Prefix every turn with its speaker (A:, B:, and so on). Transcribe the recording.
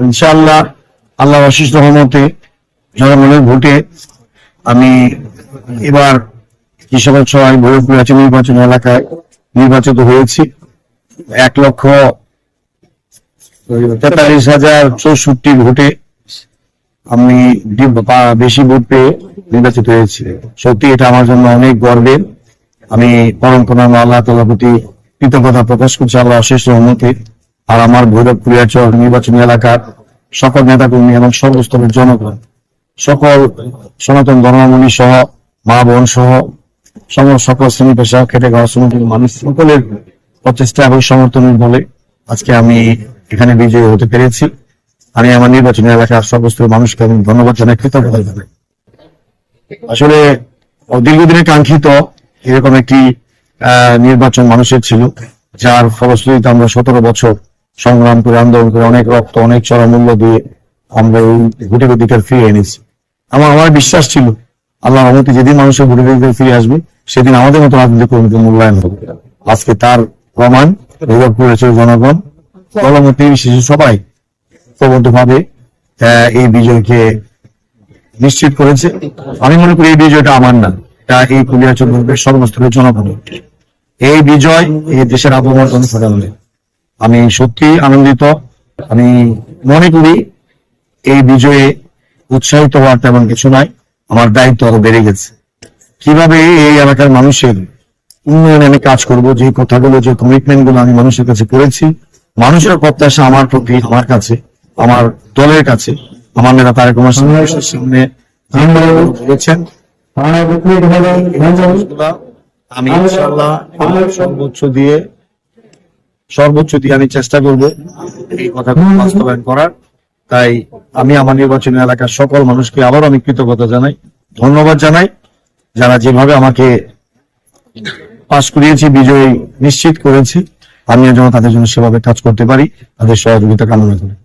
A: ইনশাআল্লাহ আল্লাহর অশেষ রহমতে জনগণের ভোটে আমি এবার কৃষকের সভায় ভৈরবপুর নির্বাচন এলাকায় নির্বাচিত হয়েছি। 1,43,064 ভোটে আমি বেশি ভোট পেয়ে নির্বাচিত হয়েছি। সত্যি এটা আমার জন্য অনেক গর্বের। আমি পরম করুণাময় আল্লাহ তাআলার প্রতি কৃতজ্ঞতা প্রকাশ করছি আল্লাহ অশেষ রহমতে। আর আমার ভৈরবপুর নির্বাচনী এলাকার সকল নেতাকর্মী এবং সর্বস্তরের জনগণ, সকল সনাতন ধর্মাবলী সহ মা বোন সহ সকল শ্রেণী পেশা খেটে খাওয়া শ্রমিক মানুষ সকলের প্রচেষ্টা এবং সমর্থনের বলে আজকে আমি এখানে বিজয়ী হতে পেরেছি। আমি আমার নির্বাচনী এলাকার সর্বস্তরের মানুষকে আমি ধন্যবাদ জানাই, কৃতজ্ঞতা জানাই। আসলে দীর্ঘদিনের কাঙ্ক্ষিত এরকম একটি নির্বাচন মানুষের ছিল, যার ফলশ্রুতিতে আমরা 17 বছর সংগ্রাম করে আন্দোলন করে অনেক রক্ত অনেক চড়া মূল্য দিয়ে আমরা এই ভোটের অধিকার ফিরিয়ে এনেছি। আমার বিশ্বাস ছিল আল্লাহর রহমতে যেদিন মানুষের ভোটের অধিকার ফিরে আসবে সেদিন আমাদের মতো রাজনৈতিক কর্মীদের মূল্যায়ন হবে। আজকে তার প্রমাণ ভৈরবপুরের জনগণ দলমত নির্বিশেষে সবাই প্রবদ্ধভাবে এই বিজয়কে নিশ্চিত করেছে। আমি মনে করি এই বিজয়টা আমার না, এটা এই কুলিয়াচর সর্বস্তরের জনগণ। এই বিজয় এই দেশের আবহাওয়ার জন্য ঘটানো। আমি সত্যি আনন্দিত। আমি মনে করি এই বিজয়ে উৎসাহিত হওয়ার তেমন কিছু নয়, আমার দায়িত্ব আরো বেড়ে গেছে। কিভাবে এই এলাকার মানুষের উন্নয়নে আমি কাজ করব, যে কথাগুলো যে কমিটমেন্ট গুলো আমি মানুষের কাছে করেছি, মানুষের প্রত্যাশা আমার প্রতি, আমার কাছে, আমার দলের কাছে, আমার নেতা তারেক রহমান সামনে বলেছেন, আমি ইনশাআল্লাহ সর্বোচ্চ দিয়ে আমি চেষ্টা করব এই কথাগুলো বাস্তবায়ন করার। তাই আমি আমার নির্বাচনী এলাকার সকল মানুষকে আবারও আমি কৃতজ্ঞতা জানাই, ধন্যবাদ জানাই, যারা যেভাবে আমাকে পাশ করিয়েছে, বিজয় নিশ্চিত করেছে। আমিও যেন তাদের জন্য সেভাবে কাজ করতে পারি, তাদের সহযোগিতা কামনা করি।